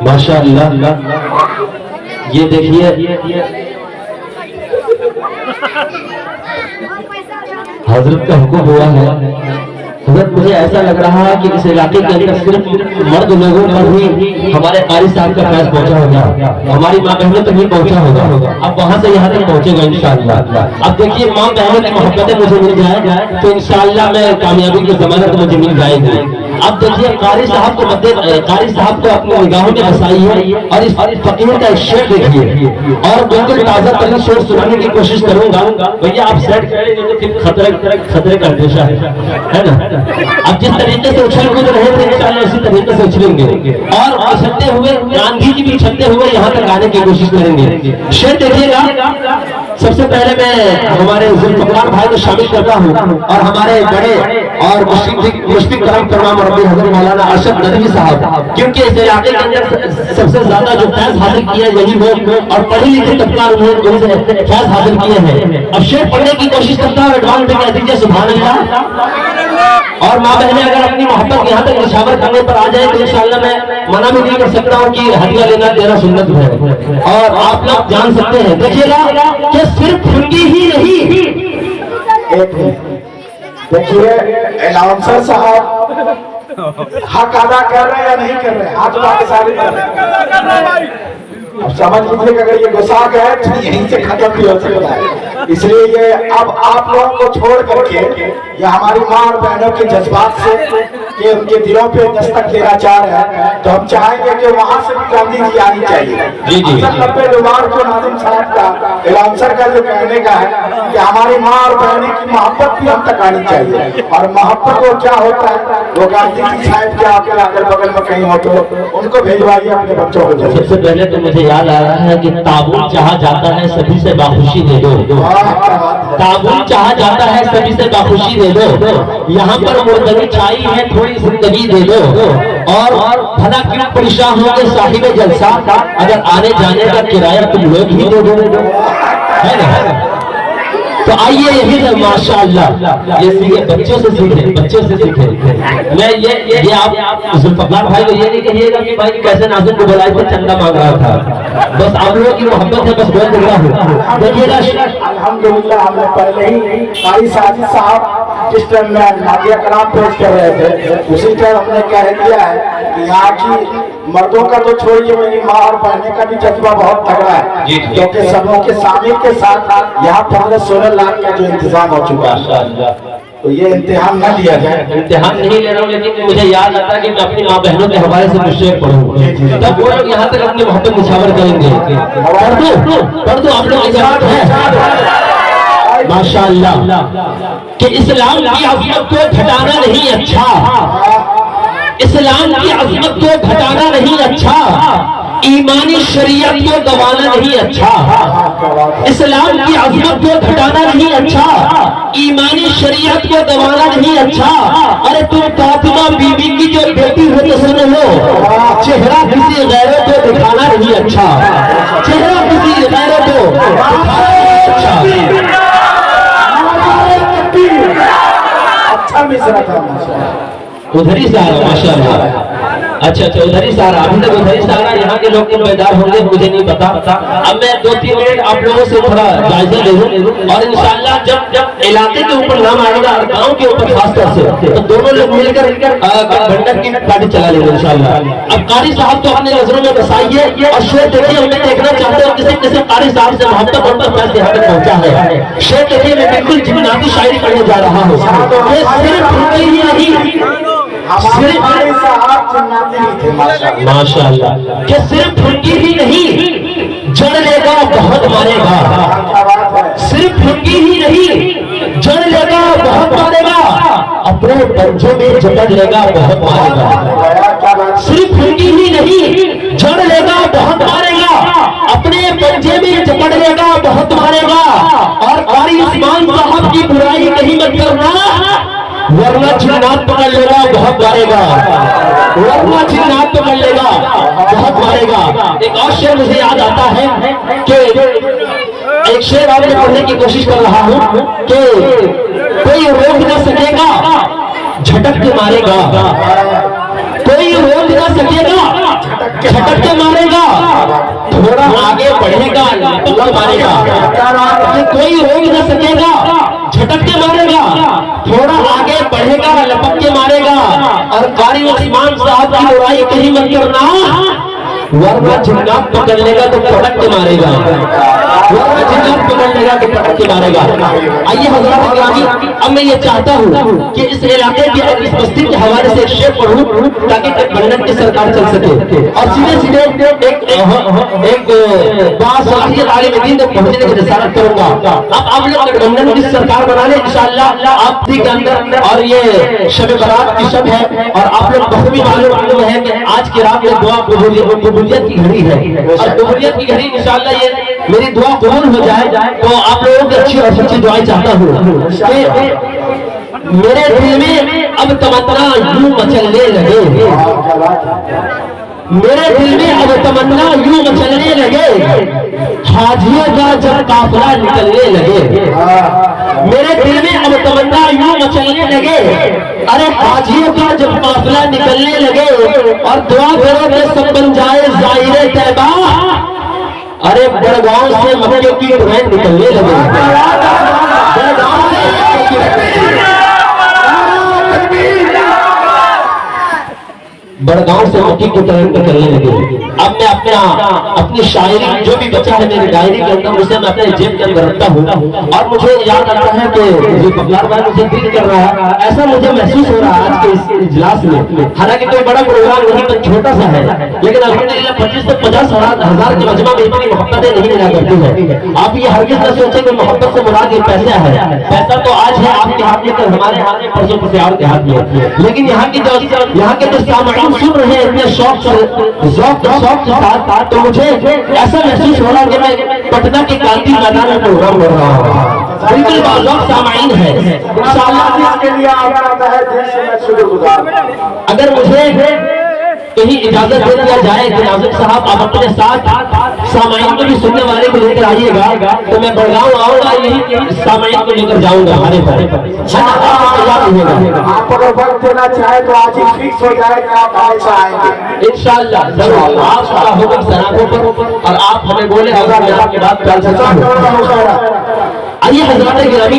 माशाअल्लाह। ये देखिए हजरत का हुक्म हुआ है। हजरत मुझे ऐसा लग रहा है कि इस इलाके के अंदर सिर्फ मर्द लोगों पर ही हमारे कारी साहब का फैज पहुंचा होगा, हमारी माँ बहनों तक ही पहुंचा होगा। अब वहां से यहाँ तक पहुंचेगा इंशाअल्लाह। अब देखिए माँ बहनों की मोहब्बतें मुझे मिल जाए तो इंशाअल्लाह मैं कामयाबी की ज़मानत मुझे मिल जाएगी। अब देखिए कारी साहब को अपनी निगाहों में बसाई है और इस फकीर का एक शेर देखिए और बिल्कुल ताज़ा तरीन शेर सुनाने की कोशिश करूंगा। भैया आप सेट करेंगे तो फिर खतरे का अंदेशा है ना। अब जिस तरीके से उछल कूद रहे थे इंशाअल्लाह उसी तरीके से उछलेंगे और उछलते हुए गांधी जी भी उछलते हुए यहाँ तक आने की कोशिश करेंगे। शेर देखिएगा। सबसे पहले मैं हमारे जुल्फ़िकार भाई को शामिल करता हूँ और हमारे बड़े और मुश्फिक करम फरमाम रब्बी हज़रत मौलाना अरशद नदवी साहब, क्योंकि इस इलाके के अंदर सबसे ज्यादा जो फैज हासिल किया यही वो और पढ़े लिखे तबका उन्होंने फैज हासिल किए हैं। अब शेर पढ़ने की कोशिश करता हूँ, एडवांस में कह दीजिए सुभान अल्लाह। और माँ बहनें अगर अपनी मोहब्बत यहाँ तक निशावर करने पर आ जाए तो इंशाअल्लाह मैं मना भी नहीं कर सकता हूँ कि हदिया लेना देना सुन्नत है और आप लोग जान सकते हैं। देखिएगा कि सिर्फ हिंदी ही नहीं, देखिए अनाउंसर साहब हक अदा कर रहे हैं या नहीं कर रहे, हाथ उठा के सारे कर रहे हैं। अब समझ लीजिए अगर ये गुस्सा गए तो यहीं से खत्म भी हो सकता है। इसलिए ये अब आप लोगों को छोड़ करके ये हमारी माँ और बहनों के जज्बात से कि उनके दिलों पे दस्तक देना चाह रहे हैं तो हम चाहेंगे कि वहाँ से भी गांधी जी आनी चाहिए। जी जी। नब्बे दुबार को नाज़िम साहब का अनाउंसर का जो कहने का है कि हमारी माँ और बहनों की मोहब्बत भी हम तक आनी चाहिए और मोहब्बत वो क्या होता है वो गांधी जी साहब के आपके अगल बगल में कहीं हो तो उनको भेजवाइए अपने बच्चों को। सबसे पहले तो मुझे याद आ रहा है कि ताबूत चाहा जाता है सभी से बाखुशी दे दो, ताबूत चाहा जाता है सभी से बाखुशी दे दो, यहाँ पर मुर्दगी छाई है थोड़ी जिंदगी दे दो और भला क्यों परेशान होंगे साहिब जलसा अगर आने जाने का किराया तुम लोग ही दे दो, है ना। तो आइए यही है माशाअल्लाह ये सीखे बच्चों से सीखे। मैं ये आप जुल्फ़िकार भाई को ये नहीं कहिएगा कि भाई कैसे नाज़िम को बुलाए थे चंदा मांग रहा था, बस आप लोगों की मोहब्बत है, बस बोल दे रहा हूँ। देखिएगा अल्हम्दुलिल्लाह हमने पहले ही कारी साहब जिस टाइम में नादिया कलाम पेश कर रहे थे उसी टाइम हमने कह दिया है कि यहाँ की मर्दों का तो छोड़िए मेरी माँ और बहने का भी जज्बा बहुत तगड़ा है क्योंकि सबों के शामिल के साथ यहाँ 15-16 लाख का जो इंतजाम हो चुका है तो ये इम्तिहान न लिया जाए। इम्तिहान नहीं ले रहा हूँ लेकिन मुझे याद आता है कि मैं अपनी माँ बहनों के हवाले से मुझसे पढ़ूँ तब वो लोग यहाँ तक अपनी मोहब्बत निछावर करेंगे। पढ़ दो आप लोग इजाजत है माशाअल्लाह कि इस्लाम की अज़मत को घटाना नहीं अच्छा, इस्लाम की अज़मत को घटाना नहीं अच्छा, ईमानी शरीयत को दबाना नहीं अच्छा, इस्लाम की अज़मत को घटाना नहीं अच्छा, ईमानी शरीयत को दबाना नहीं अच्छा। अरे तुम फातिमा बीबी की जो बेटी हो तो सुनो लो, चेहरा किसी गैरों को दिखाना नहीं अच्छा, चेहरा किसी गैरों को दिखाना अच्छा। अच्छा मिसरा था उधरी से आ रहा माशाअल्लाह। अच्छा उधरी से आ रहा, अभी तक उधरी से आ रहा, यहाँ के लोग बेदार होंगे मुझे नहीं पता। अब मैं 2-3 मिनट आप लोगों से थोड़ा जायजा ले लूं और इंशाअल्लाह जब इलाके के ऊपर नाम आएगा और गाँव के ऊपर खासतौर से तो दोनों लोग मिलकर गठबंधन की पार्टी चला लेंगे इंशाअल्लाह। अब कारी साहब तो अपने नजरों में बसाइए और शेर देखिए, हमें देखना चाहते हो किसी कारी साहब से मोहब्बत बनकर पैसे यहाँ तक पहुँचा है। शेर देखिए मैं बिल्कुल जिन्नाती शायरी करने जा रहा हूँ, माशाअल्लाह कि सिर्फ फुनगी ही नहीं जड़ लेगा बहुत मारेगा, सिर्फ फुनगी ही नहीं जड़ लेगा बहुत मारेगा, अपने पंजों में जकड़ लेगा बहुत मारेगा। सिर्फ फुनगी ही नहीं जड़ लेगा बहुत मारेगा, अपने पंजे में जकड़ लेगा बहुत मारेगा। और कारी उस्मान साहब की बुराई नहीं मत करना वरना जिन्नात पकड़ लेगा बहुत मारेगा, वरना जिन्नात पकड़ लेगा बहुत मारेगा। एक और शेर मुझे याद आता है कि एक शेर आपने पढ़ने की कोशिश कर रहा हूँ कि कोई रोक न सकेगा झटक के मारेगा, कोई रोक न सकेगा झटक के मारेगा, थोड़ा आगे बढ़ेगा, लपक के मारेगा, कोई रोक न सकेगा। झटक के मारेगा, थोड़ा आगे बढ़ेगा, लपक के मारेगा। और कारी उस्मान साहब की बुराई कहीं मत करना, वरना जिन्नात पकड़ लेगा तो पटक के मारेगा, वरना जिन्नात पकड़ लेगा तो पटक के मारेगा। आइए हज़रात गिरामी, अब मैं ये चाहता हूँ कि इस इलाके की और इस बस्ती के हवाले से एक शेर पढ़ूं ताकि गठबंधन की सरकार चल सके। और सीधे सीधे एक बासलाहियत आलिम दीन तक पहुंचने की रिसालत करूंगा। अब आप लोग गठबंधन की सरकार बना लें इंशाअल्लाह आप के अंदर। और ये शब बारात की शब है और आप लोग बहुत भी मालूम है कि आज की रात में दुआ कबूलियत की घड़ी है और कबूलियत की घड़ी इंशाअल्लाह ये मेरी दुआ कबूल हो जाए तो आप लोगों की अच्छी और सच्ची दुआएं चाहता हूँ। मेरे दिल में अब तमन्ना यूं मचलने लगे, मेरे दिल में अब तमन्ना यूं मचलने लगे, हाजियों का जब काफिला निकलने लगे। मेरे दिल में अब तमन्ना यूं मचलने लगे, अरे हाजियों का जब काफिला निकलने लगे। और दुआ करो कि सब बन जाए ज़ाहिरे तैबा, अरे बड़गांव से मक्के की ट्रेन निकलने लगे, बड़गांव से मक्के की बड़गांव से मक्की की तरह निकलने लगे। अब मैं अपनी शायरी जो भी बचा है मेरी डायरी के अंदर उसे मैं अपने जेब के अंदर रखता हूँ। और मुझे याद आता है कि जी बबलार भाई मुझे दिल कर रहा है, ऐसा मुझे महसूस हो रहा है आज के इस इजलास में। हालांकि कोई बड़ा प्रोग्राम नहीं तो छोटा सा है, लेकिन अल्हम्दुलिल्लाह 25 से 50 हजार के मजमा में इतनी मोहब्बतें नहीं मिला करती है। आप ये हरगिज़ न सोचें कि मोहब्बत से मुराद ये पैसा है, पैसा तो आज है आपके हाथ में, तो हमारे हाथ में, परसों किसी और के हाथ में। लेकिन यहाँ के जो सामाइन सुन रहे हैं इतने शौक के साथ, तो मुझे ऐसा महसूस हो रहा कि मैं पटना के गांधी मैदान में प्रोग्राम कर रहा हूँ। बिल्कुल बाज़ौक़ सामाइन है। अगर मुझे कहीं इजाजत दे दिया जाए कि नाज़िम साहब आप अपने साथ सामाइन को भी सुनने वाले को लेकर आइएगा, तो मैं बड़गांव आऊंगा, यही सामाइन को लेकर जाऊंगा हमारे पर। आप अगर वक्त देना चाहे तो आज ही फिक्स हो जाए कि आप हमेशा आएंगे इंशाअल्लाह। जरूर आपका हुक्म सराहों पर और आप हमें बोले हजार के बाद। आइए हज़रात गिरामी।